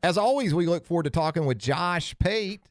As always, we look forward to talking with Josh Pate,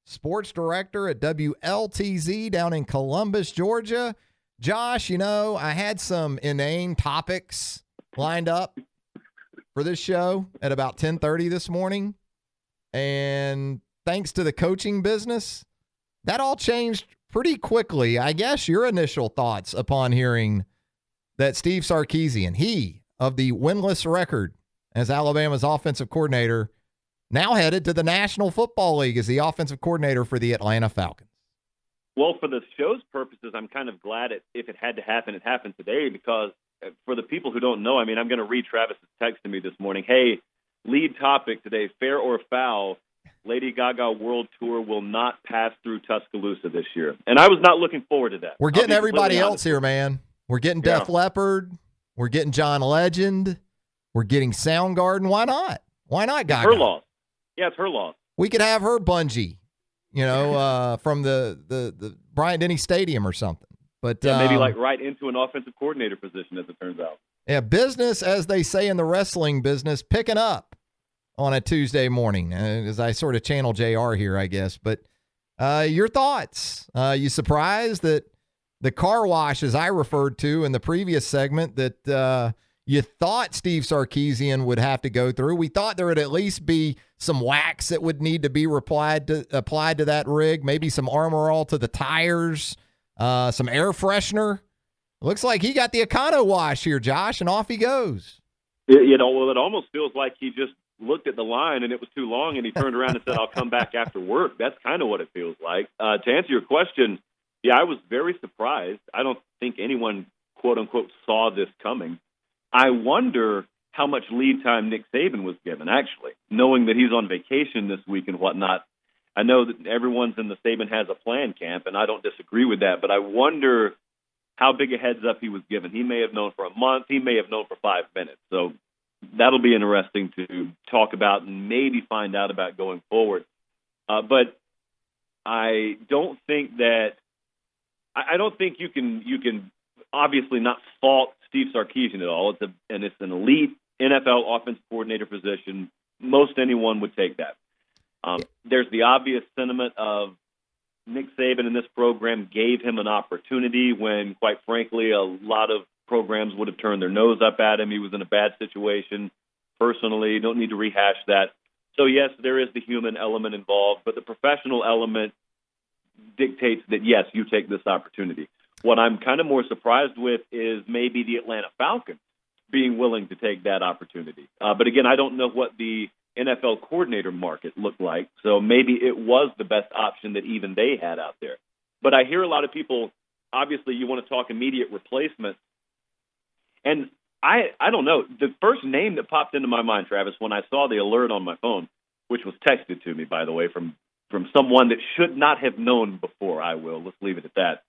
sports director at WLTZ down in Columbus, Georgia. Josh, I had some inane topics lined up for this show at about 10:30 this morning. And thanks to the coaching business, that all changed pretty quickly. I guess your initial thoughts upon hearing that Steve Sarkisian, he of the winless record as Alabama's offensive coordinator, now headed to the National Football League as the offensive coordinator for the Atlanta Falcons. Well, for the show's purposes, I'm kind of glad if it had to happen, it happened today, because for the people who don't know, I'm going to read Travis's text to me this morning. Hey, lead topic today, fair or foul, Lady Gaga World Tour will not pass through Tuscaloosa this year. And I was not looking forward to that. We're getting everybody else here, man. We're getting Def Leppard. We're getting John Legend. We're getting Soundgarden. Why not? Why not Gaga? Her loss. Yeah, it's her loss. We could have her bungee, from the Bryant-Denny Stadium or something. But maybe like right into an offensive coordinator position, as it turns out. Yeah, business, as they say in the wrestling business, picking up on a Tuesday morning, as I sort of channel JR here, I guess. But your thoughts? You surprised that the car wash, as I referred to in the previous segment, that you thought Steve Sarkisian would have to go through? We thought there would at least be some wax that would need to be applied to that rig, maybe some Armor All to the tires, some air freshener. Looks like he got the Econo wash here, Josh, and off he goes. It almost feels like he just looked at the line and it was too long and he turned around and said, I'll come back after work. That's kind of what it feels like. To answer your question, I was very surprised. I don't think anyone, quote unquote, saw this coming. I wonder how much lead time Nick Saban was given, actually, knowing that he's on vacation this week and whatnot. I know that everyone's in the Saban has a plan camp, and I don't disagree with that, but I wonder how big a heads up he was given. He may have known for a month. He may have known for 5 minutes. So that'll be interesting to talk about and maybe find out about going forward. But I don't think you can obviously not fault Steve Sarkisian at all. It's an elite NFL offensive coordinator position. Most anyone would take that. There's the obvious sentiment of Nick Saban in this program gave him an opportunity when, quite frankly, a lot of programs would have turned their nose up at him. He was in a bad situation personally. Don't need to rehash that. So, yes, there is the human element involved, but the professional element dictates that, yes, you take this opportunity. What I'm kind of more surprised with is maybe the Atlanta Falcons being willing to take that opportunity. But again, I don't know what the NFL coordinator market looked like, so maybe it was the best option that even they had out there. But I hear a lot of people, obviously you want to talk immediate replacement, and I don't know. The first name that popped into my mind, Travis, when I saw the alert on my phone, which was texted to me, by the way, from someone that should not have known before, let's leave it at that.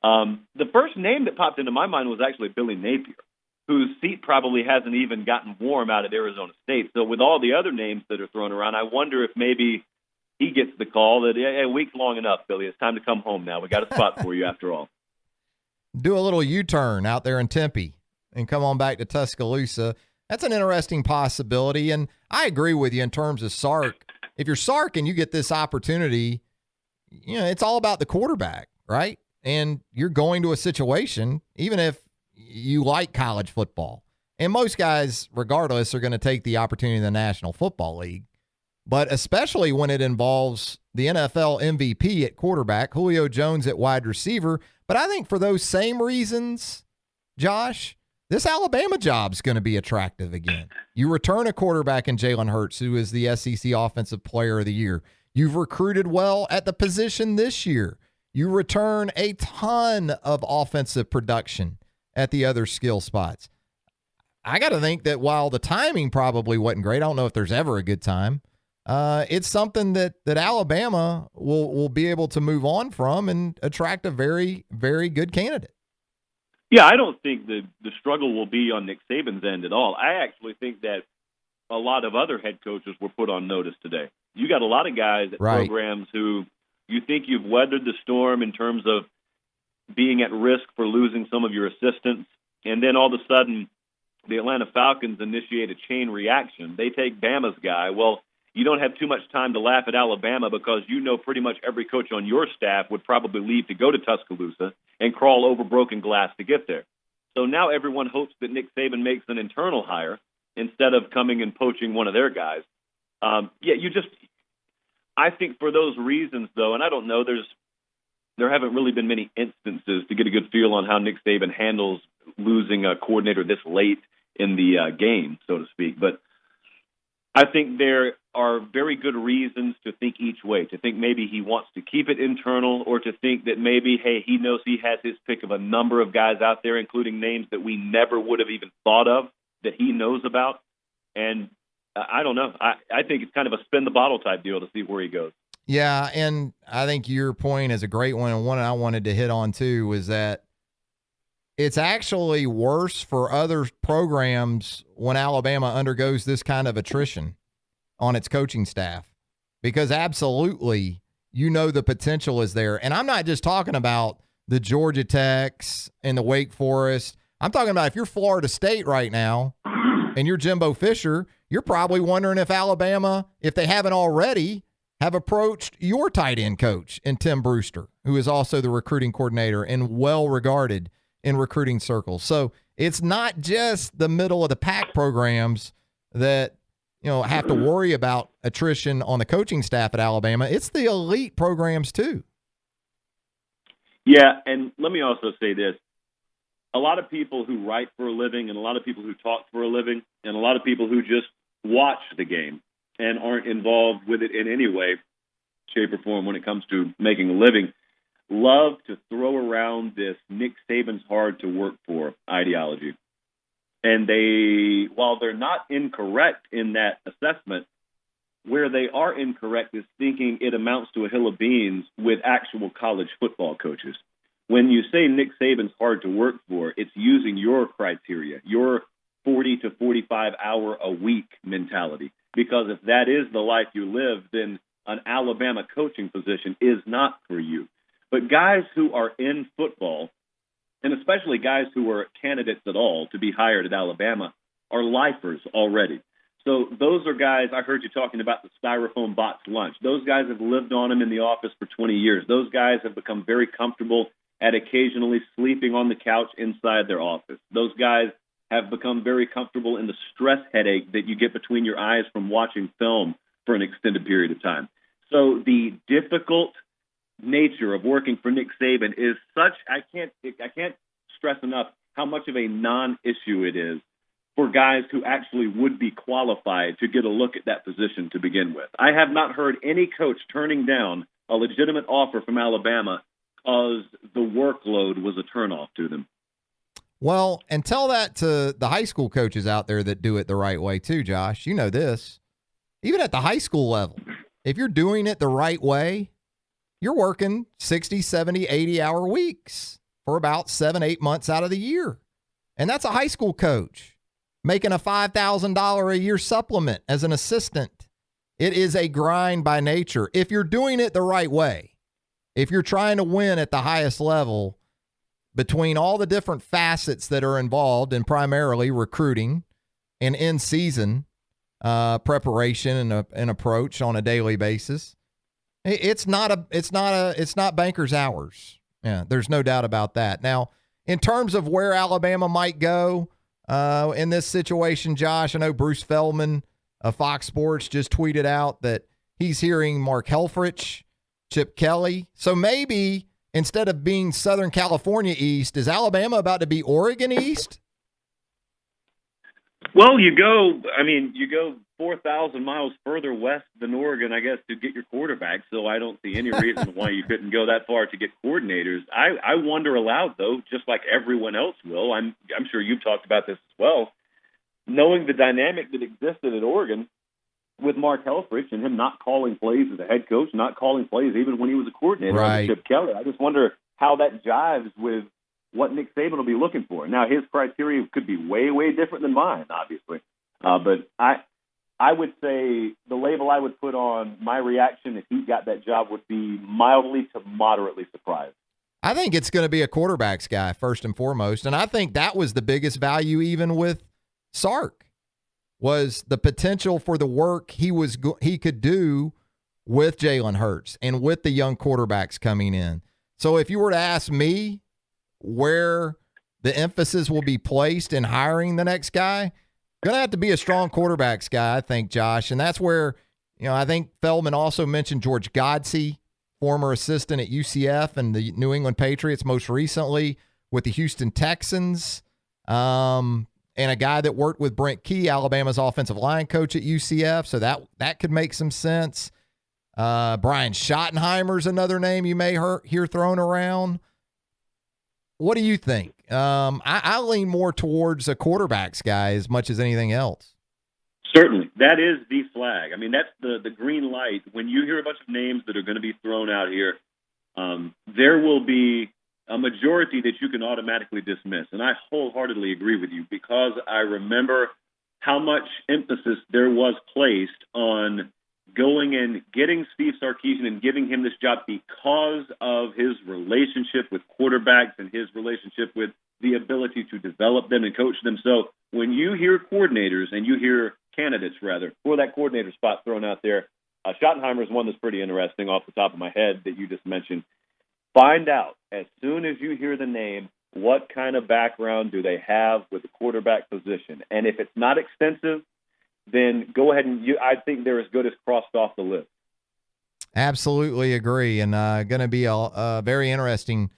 The first name that popped into my mind was actually Billy Napier, whose seat probably hasn't even gotten warm out at Arizona State. So with all the other names that are thrown around, I wonder if maybe he gets the call that, hey, a week's long enough, Billy. It's time to come home now. We got a spot for you after all. Do a little U-turn out there in Tempe and come on back to Tuscaloosa. That's an interesting possibility. And I agree with you in terms of Sark. If you're Sark and you get this opportunity, it's all about the quarterback, right? And you're going to a situation, even if you like college football. And most guys, regardless, are going to take the opportunity in the National Football League. But especially when it involves the NFL MVP at quarterback, Julio Jones at wide receiver. But I think for those same reasons, Josh, this Alabama job's going to be attractive again. You return a quarterback in Jalen Hurts, who is the SEC Offensive Player of the Year. You've recruited well at the position this year. You return a ton of offensive production at the other skill spots. I got to think that while the timing probably wasn't great, I don't know if there's ever a good time, it's something that Alabama will be able to move on from and attract a very, very good candidate. Yeah, I don't think the struggle will be on Nick Saban's end at all. I actually think that a lot of other head coaches were put on notice today. You got a lot of guys at programs who you think you've weathered the storm in terms of being at risk for losing some of your assistants, and then all of a sudden the Atlanta Falcons initiate a chain reaction. They take Bama's guy. Well, you don't have too much time to laugh at Alabama because you know pretty much every coach on your staff would probably leave to go to Tuscaloosa and crawl over broken glass to get there. So now everyone hopes that Nick Saban makes an internal hire instead of coming and poaching one of their guys. I think for those reasons, though, and I don't know, there haven't really been many instances to get a good feel on how Nick Saban handles losing a coordinator this late in the game, so to speak. But I think there are very good reasons to think each way, to think maybe he wants to keep it internal or to think that maybe, hey, he knows he has his pick of a number of guys out there, including names that we never would have even thought of that he knows about. And I don't know. I think it's kind of a spin the bottle type deal to see where he goes. Yeah, and I think your point is a great one, and one I wanted to hit on too was that it's actually worse for other programs when Alabama undergoes this kind of attrition on its coaching staff, because absolutely, you know, the potential is there. And I'm not just talking about the Georgia Techs and the Wake Forest. I'm talking about if you're Florida State right now and you're Jimbo Fisher, you're probably wondering if Alabama, if they haven't already, have approached your tight end coach in Tim Brewster, who is also the recruiting coordinator and well regarded in recruiting circles. So it's not just the middle of the pack programs that, you know, have to worry about attrition on the coaching staff at Alabama. It's the elite programs too. Yeah, and let me also say this. A lot of people who write for a living and a lot of people who talk for a living and a lot of people who just watch the game and aren't involved with it in any way, shape, or form when it comes to making a living, love to throw around this Nick Saban's hard to work for ideology. And they, while they're not incorrect in that assessment, where they are incorrect is thinking it amounts to a hill of beans with actual college football coaches. When you say Nick Saban's hard to work for, it's using your criteria, your 40 to 45 hour a week mentality. Because if that is the life you live, then an Alabama coaching position is not for you. But guys who are in football, and especially guys who are candidates at all to be hired at Alabama, are lifers already. So those are guys, I heard you talking about the styrofoam box lunch. Those guys have lived on them in the office for 20 years. Those guys have become very comfortable at occasionally sleeping on the couch inside their office. Those guys have become very comfortable in the stress headache that you get between your eyes from watching film for an extended period of time. So the difficult nature of working for Nick Saban is such, I can't stress enough how much of a non-issue it is for guys who actually would be qualified to get a look at that position to begin with. I have not heard any coach turning down a legitimate offer from Alabama because the workload was a turnoff to them. Well, and tell that to the high school coaches out there that do it the right way too, Josh. You know this. Even at the high school level, if you're doing it the right way, you're working 60, 70, 80-hour weeks for about 7-8 months out of the year. And that's a high school coach making a $5,000 a year supplement as an assistant. It is a grind by nature. If you're doing it the right way, if you're trying to win at the highest level, between all the different facets that are involved in primarily recruiting and in-season preparation and approach on a daily basis, it's not banker's hours. Yeah, there's no doubt about that. Now, in terms of where Alabama might go in this situation, Josh, I know Bruce Feldman of Fox Sports just tweeted out that he's hearing Mark Helfrich, Chip Kelly. So maybe instead of being Southern California East, is Alabama about to be Oregon East? Well, you go 4,000 miles further west than Oregon, I guess, to get your quarterback. So I don't see any reason why you couldn't go that far to get coordinators. I wonder aloud, though, just like everyone else will. I'm sure you've talked about this as well. Knowing the dynamic that existed at Oregon with Mark Helfrich and him not calling plays as a head coach, not calling plays even when he was a coordinator under Chip Kelly, I just wonder how that jives with what Nick Saban will be looking for. Now, his criteria could be way, way different than mine, obviously. But I would say the label I would put on my reaction if he got that job would be mildly to moderately surprised. I think it's going to be a quarterback's guy first and foremost. And I think that was the biggest value even with Sark was the potential for the work he could do with Jalen Hurts and with the young quarterbacks coming in. So if you were to ask me where the emphasis will be placed in hiring the next guy, going to have to be a strong quarterbacks guy, I think, Josh. And that's where, I think Feldman also mentioned George Godsey, former assistant at UCF and the New England Patriots, most recently with the Houston Texans, and a guy that worked with Brent Key, Alabama's offensive line coach at UCF. So that could make some sense. Brian Schottenheimer's another name you may hear thrown around. What do you think? I lean more towards a quarterbacks guy as much as anything else. Certainly. That is the flag. I mean, that's the green light. When you hear a bunch of names that are going to be thrown out here, there will be a majority that you can automatically dismiss. And I wholeheartedly agree with you, because I remember how much emphasis there was placed on going and getting Steve Sarkisian and giving him this job because of his relationship with quarterbacks and his relationship with the ability to develop them and coach them. So when you hear coordinators and you hear candidates, rather, for that coordinator spot thrown out there, Schottenheimer is one that's pretty interesting off the top of my head that you just mentioned. Find out, as soon as you hear the name, what kind of background do they have with the quarterback position. And if it's not extensive, then go ahead and I think they're as good as crossed off the list. Absolutely agree, and going to be very interesting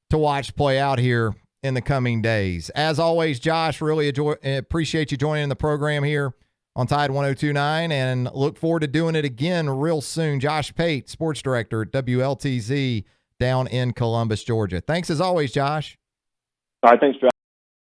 to watch play out here in the coming days. As always, Josh, really appreciate you joining the program here on Tide 102.9, and look forward to doing it again real soon. Josh Pate, sports director at WLTZ down in Columbus, Georgia. Thanks as always, Josh. All right, thanks, Josh.